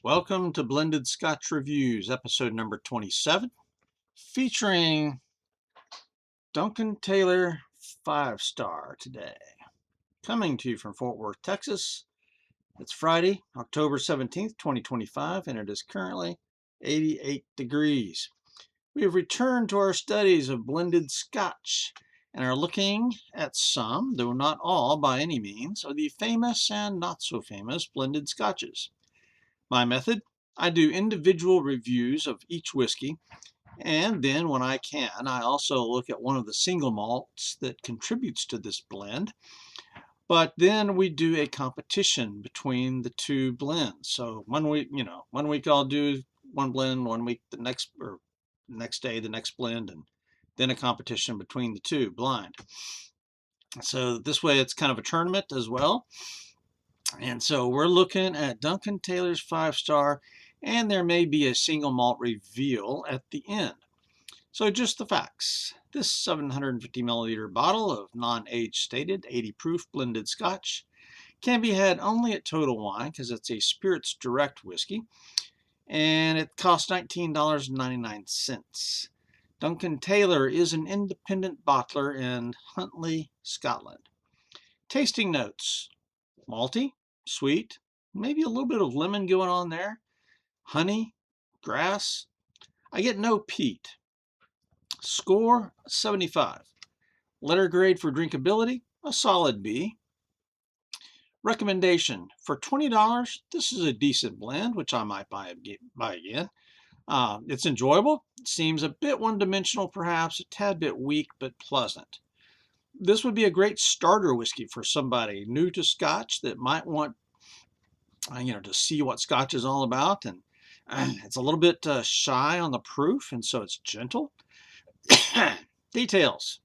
Welcome to Blended Scotch Reviews, episode number 27, featuring Duncan Taylor 5-star today. Coming to you from Fort Worth, Texas. It's Friday, October 17th, 2025, and it is currently 88 degrees. We have returned to our studies of blended Scotch and are looking at some, though not all by any means, of the famous and not so famous blended Scotches. My method: I do individual reviews of each whiskey, and then when I can, I also look at one of the single malts that contributes to this blend. But then we do a competition between the two blends. So one week I'll do one blend, one week next day the next blend, and then a competition between the two blind. So this way it's kind of a tournament as well. And so we're looking at Duncan Taylor's 5-star, and there may be a single malt reveal at the end. So just the facts. This 750 milliliter bottle of non-age stated 80 proof blended Scotch can be had only at Total Wine because it's a Spirits Direct whiskey, and it costs $19.99. Duncan Taylor is an independent bottler in Huntly, Scotland. Tasting notes: malty, sweet, maybe a little bit of lemon going on there, honey, grass. I get no peat. Score: 75. Letter grade for drinkability: a solid B. Recommendation: for $20, this is a decent blend, which I might buy again. It's enjoyable. It seems a bit one-dimensional, perhaps a tad bit weak, but pleasant. This would be a great starter whiskey for somebody new to Scotch that might want to see what Scotch is all about. And it's a little bit shy on the proof, and so it's gentle. Details.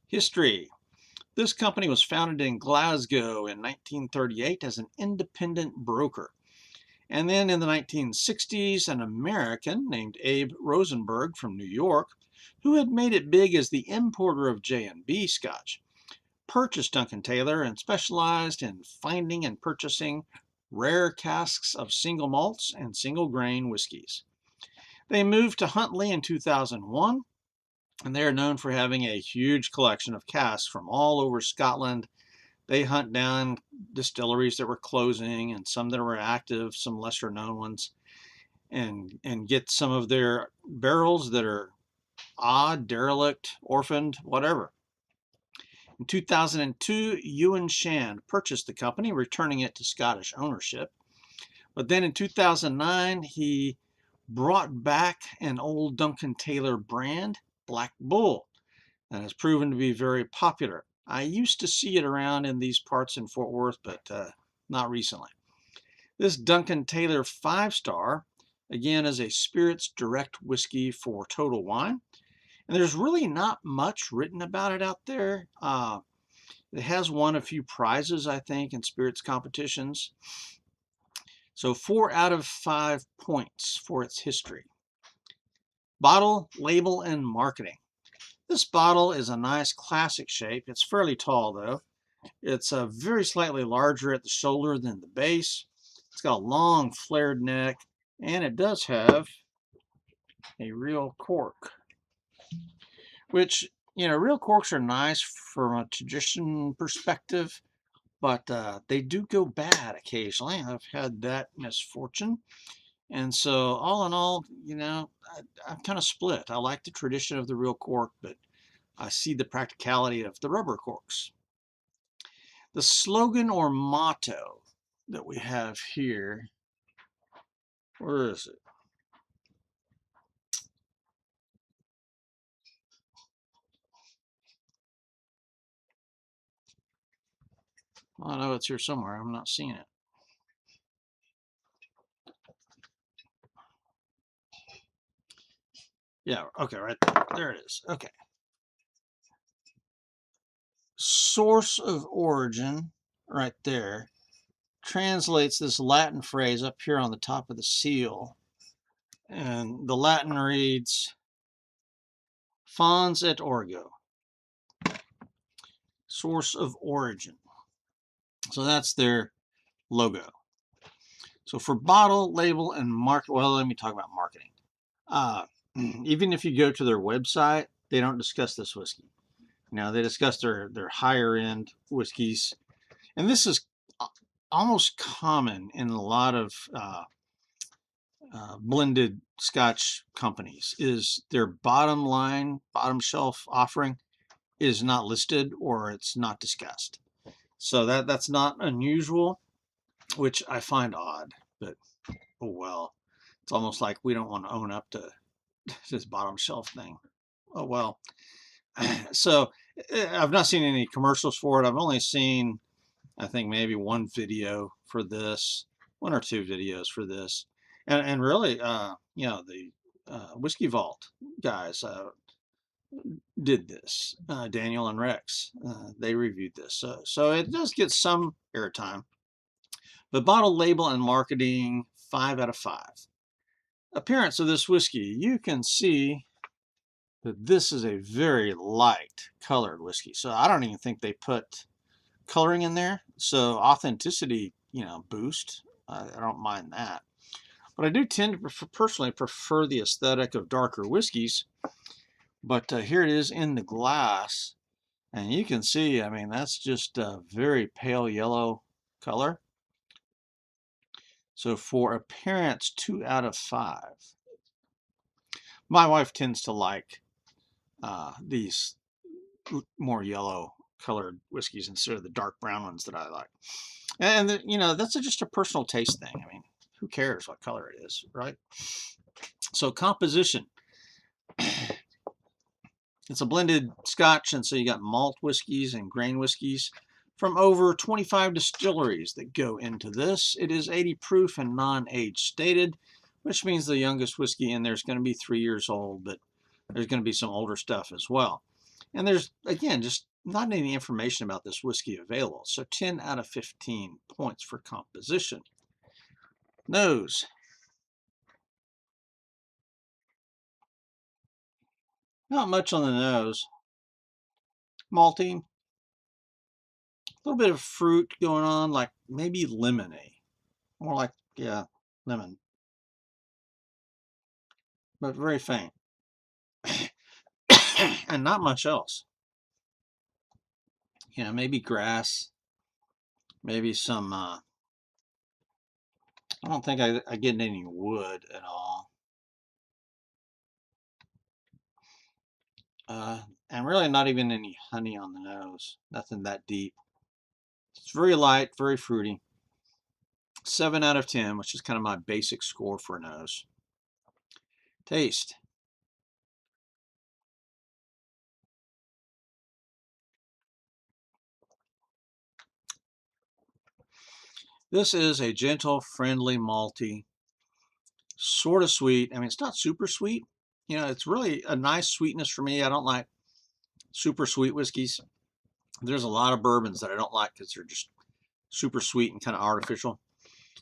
History. This company was founded in Glasgow in 1938 as an independent broker. And then in the 1960s, an American named Abe Rosenberg from New York, who had made it big as the importer of J&B Scotch, purchased Duncan Taylor and specialized in finding and purchasing rare casks of single malts and single grain whiskeys. They moved to Huntly in 2001, and they are known for having a huge collection of casks from all over Scotland. They hunt down distilleries that were closing and some that were active, some lesser known ones, and get some of their barrels that are odd, derelict, orphaned, whatever. In 2002, Ewan Shand purchased the company, returning it to Scottish ownership. But then in 2009, he brought back an old Duncan Taylor brand, Black Bull, that has proven to be very popular. I used to see it around in these parts in Fort Worth, but not recently. This Duncan Taylor 5-star, again, is a Spirits Direct whiskey for Total Wine. And there's really not much written about it out there. It has won a few prizes, I think, in spirits competitions. So 4 out of 5 points for its history. Bottle, label, and marketing. This bottle is a nice classic shape. It's fairly tall though. It's very slightly larger at the shoulder than the base. It's got a long flared neck, and it does have a real cork, which, real corks are nice from a tradition perspective, but they do go bad occasionally. I've had that misfortune. And so all in all, I'm kind of split. I like the tradition of the real cork, but I see the practicality of the rubber corks. The slogan or motto that we have here, where is it? I know it's here somewhere. I'm not seeing it. Yeah, okay, right there. There it is. Okay. Source of origin, right there, translates this Latin phrase up here on the top of the seal. And the Latin reads, Fons et Orgo. Source of origin. So that's their logo. So for bottle, label, and market, well, let me talk about marketing. Uh, Even if you go to their website, they don't discuss this whiskey. Now they discuss their higher end whiskeys, and this is almost common in a lot of blended Scotch companies. Is their bottom line, bottom shelf offering is not listed or it's not discussed. So that's not unusual, which I find odd. But oh well, it's almost like we don't want to own up to this bottom shelf thing. Oh well. So I've not seen any commercials for it. I've only seen, I think, maybe one video for this, one or two videos for this, and really, the Whiskey Vault guys did this. Daniel and Rex, they reviewed this, so it does get some airtime. But bottle, label, and marketing, 5 out of 5. Appearance of this whiskey, you can see that this is a very light colored whiskey. So I don't even think they put coloring in there. So authenticity, boost. I don't mind that. But I do tend to personally prefer the aesthetic of darker whiskeys. But here it is in the glass. And you can see, I mean, that's just a very pale yellow color. So for appearance, 2 out of 5. My wife tends to like these more yellow colored whiskeys instead of the dark brown ones that I like. And that's just a personal taste thing. I mean, who cares what color it is, right? So composition. It's a blended Scotch, and so you got malt whiskeys and grain whiskeys from over 25 distilleries that go into this. It is 80 proof and non-age stated, which means the youngest whiskey in there is going to be 3 years old, but there's going to be some older stuff as well. And there's, again, just not any information about this whiskey available. So 10 out of 15 points for composition. Nose. Not much on the nose. Malty. A little bit of fruit going on, like maybe lemony. More like, yeah, lemon. But very faint. And not much else. Maybe grass. Maybe some, I don't think I get any wood at all. And really not even any honey on the nose. Nothing that deep. It's very light, very fruity. 7 out of 10, which is kind of my basic score for a nose. Taste. This is a gentle, friendly, malty, sort of sweet. I mean, it's not super sweet. It's really a nice sweetness for me. I don't like super sweet whiskeys. There's a lot of bourbons that I don't like because they're just super sweet and kind of artificial.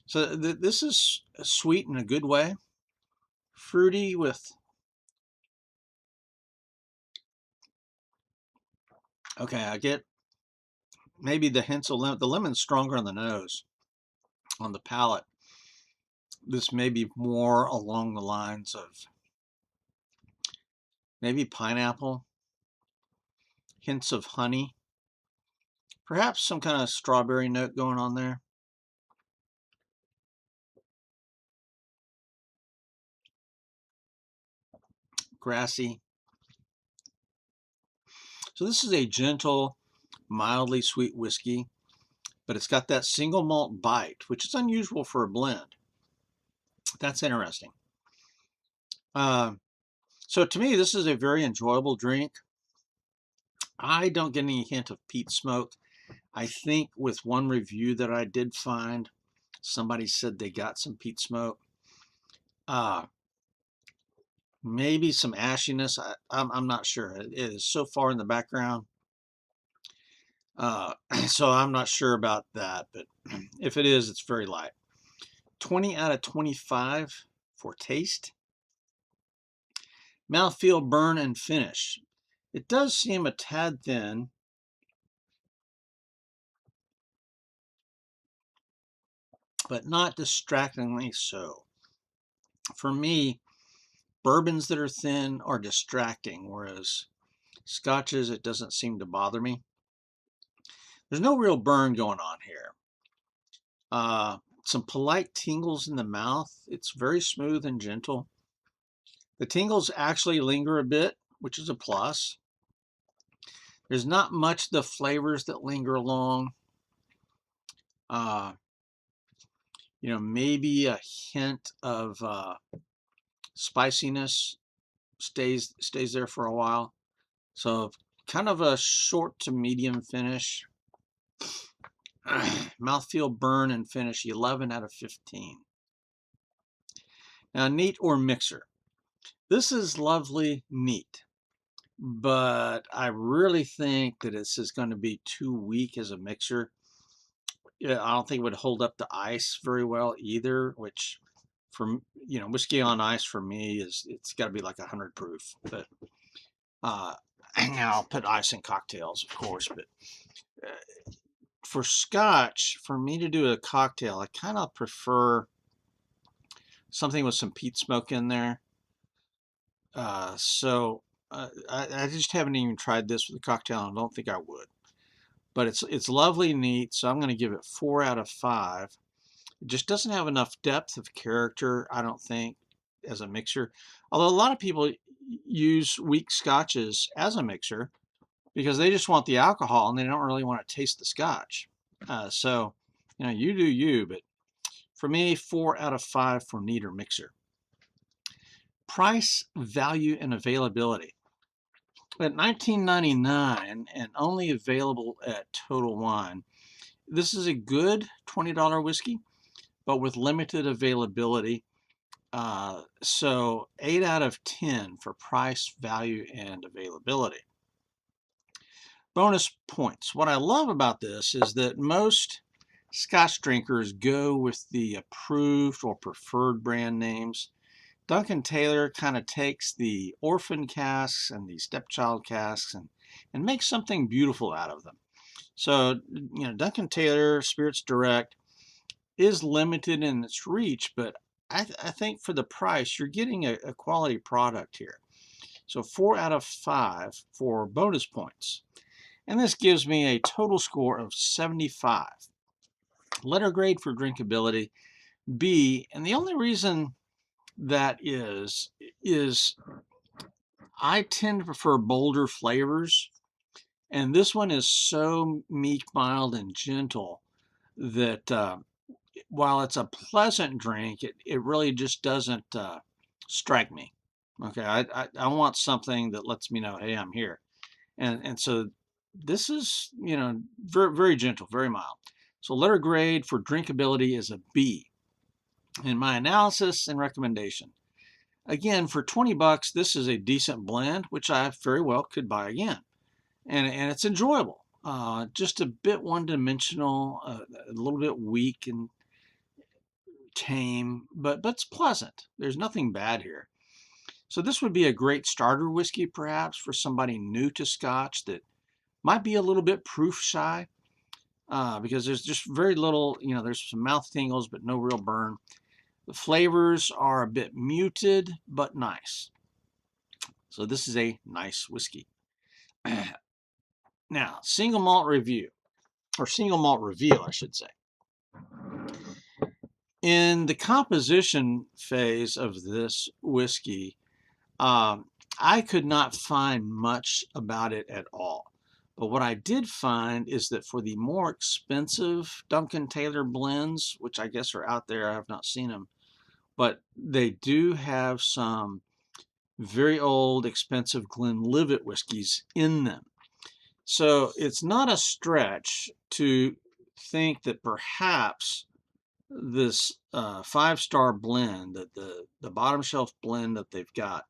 So this is sweet in a good way. Fruity with, okay, I get maybe the hints of lemon. The lemon's stronger on the nose. On the palate, this may be more along the lines of maybe pineapple, hints of honey, perhaps some kind of strawberry note going on there. Grassy. So this is a gentle, mildly sweet whiskey, but it's got that single malt bite, which is unusual for a blend. That's interesting. So to me, this is a very enjoyable drink. I don't get any hint of peat smoke. I think with one review that I did find, somebody said they got some peat smoke. Maybe some ashiness. I'm not sure. It is so far in the background. So I'm not sure about that, but if it is, it's very light. 20 out of 25 for taste. Mouthfeel, burn, and finish. It does seem a tad thin. but not distractingly so. For me, bourbons that are thin are distracting, whereas scotches, it doesn't seem to bother me. There's no real burn going on here. Some polite tingles in the mouth. It's very smooth and gentle. The tingles actually linger a bit, which is a plus. There's not much of the flavors that linger along. Uh, maybe a hint of spiciness stays there for a while. So kind of a short to medium finish. Mouthfeel, burn, and finish 11 out of 15. Now, neat or mixer. This is lovely neat, but I really think that this is going to be too weak as a mixer. Yeah, I don't think it would hold up to ice very well either, which for whiskey on ice for me it's got to be like 100 proof. But and now I'll put ice in cocktails, of course. But for Scotch, for me to do a cocktail, I kind of prefer something with some peat smoke in there. So I just haven't even tried this with a cocktail, and I don't think I would. But it's lovely, neat. So I'm going to give it 4 out of 5. It just doesn't have enough depth of character, I don't think, as a mixer. Although a lot of people use weak scotches as a mixer because they just want the alcohol and they don't really want to taste the scotch. So, you do you, but for me, 4 out of 5 for neat or mixer. Price, value, and availability. At $19.99 and only available at Total Wine, this is a good $20 whiskey, but with limited availability. So 8 out of 10 for price, value, and availability. Bonus points. What I love about this is that most Scotch drinkers go with the approved or preferred brand names. Duncan Taylor kind of takes the orphan casks and the stepchild casks and makes something beautiful out of them. So, Duncan Taylor Spirits Direct is limited in its reach, but I think for the price, you're getting a quality product here. So 4 out of 5 for bonus points. And this gives me a total score of 75. Letter grade for drinkability, B. And the only reason that is I tend to prefer bolder flavors. And this one is so meek, mild, and gentle that while it's a pleasant drink, it really just doesn't strike me. Okay, I want something that lets me know, hey, I'm here. And so this is, very, very gentle, very mild. So letter grade for drinkability is a B. In my analysis and recommendation, again, for 20 bucks, this is a decent blend, which I very well could buy again. And it's enjoyable. Just a bit one-dimensional, a little bit weak and tame, but it's pleasant. There's nothing bad here. So this would be a great starter whiskey, perhaps, for somebody new to Scotch that might be a little bit proof shy, because there's just very little, there's some mouth tingles, but no real burn. The flavors are a bit muted, but nice. So this is a nice whiskey. Now, single malt review, or single malt reveal, I should say. In the composition phase of this whiskey, I could not find much about it at all. But what I did find is that for the more expensive Duncan Taylor blends, which I guess are out there, I have not seen them, but they do have some very old, expensive Glenlivet whiskeys in them. So it's not a stretch to think that perhaps this 5-star blend, that the bottom shelf blend that they've got,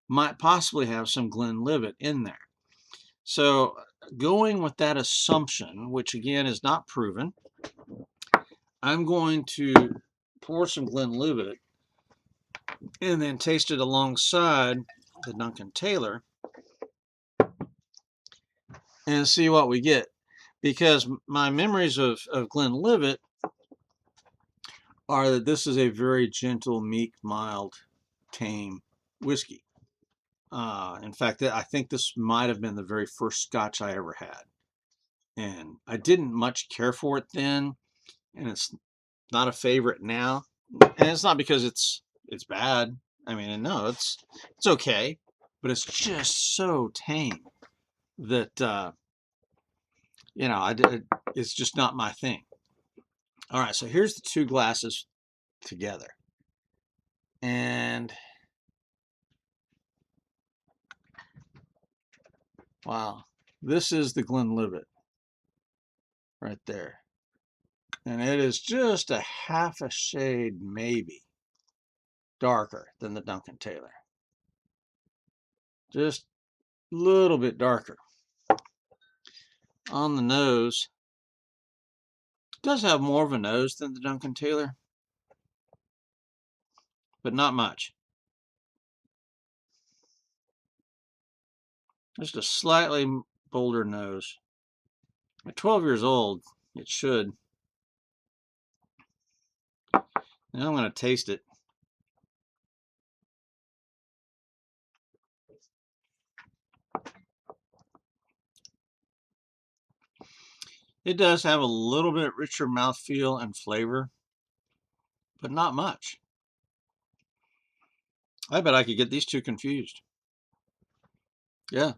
might possibly have some Glenlivet in there. So going with that assumption, which again is not proven, I'm going to pour some Glenlivet and then taste it alongside the Duncan Taylor and see what we get. Because my memories of Glenlivet are that this is a very gentle, meek, mild, tame whiskey. In fact, I think this might have been the very first Scotch I ever had. And I didn't much care for it then, and it's not a favorite now. And it's not because it's bad. I mean, no, it's okay, but it's just so tame that it's just not my thing. All right, so here's the two glasses together, and wow, this is the Glenlivet right there, and it is just a half a shade maybe darker than the Duncan Taylor, just a little bit darker. On the nose, it does have more of a nose than the Duncan Taylor, but not much. Just a slightly bolder nose. At 12 years old, it should. Now I'm going to taste it. It does have a little bit richer mouthfeel and flavor, but not much. I bet I could get these two confused. Yeah.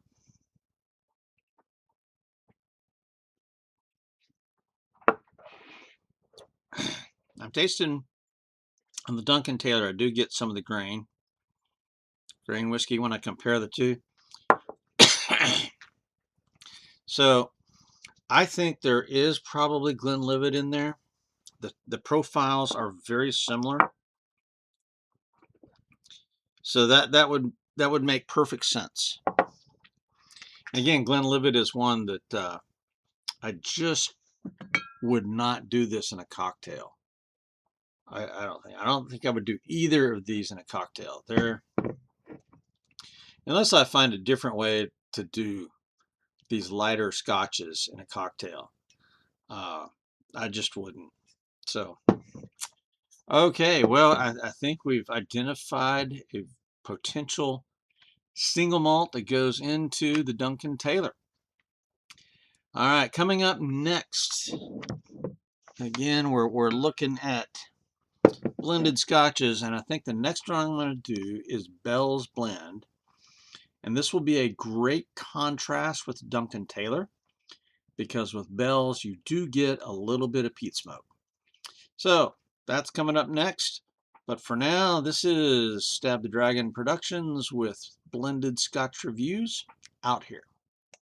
I'm tasting on the Duncan Taylor. I do get some of the grain whiskey when I compare the two. So I think there is probably Glenlivet in there. The profiles are very similar. So that would make perfect sense. Again, Glenlivet is one that I just would not do this in a cocktail. I don't think I would do either of these in a cocktail. Unless I find a different way to do these lighter scotches in a cocktail. I just wouldn't. So, okay, well, I think we've identified a potential single malt that goes into the Duncan Taylor. All right, coming up next, again, we're looking at blended scotches, and I think the next one I'm going to do is Bell's Blend. And this will be a great contrast with Duncan Taylor, because with Bell's you do get a little bit of peat smoke. So that's coming up next. But for now, this is Stab the Dragon Productions with Blended Scotch Reviews out here.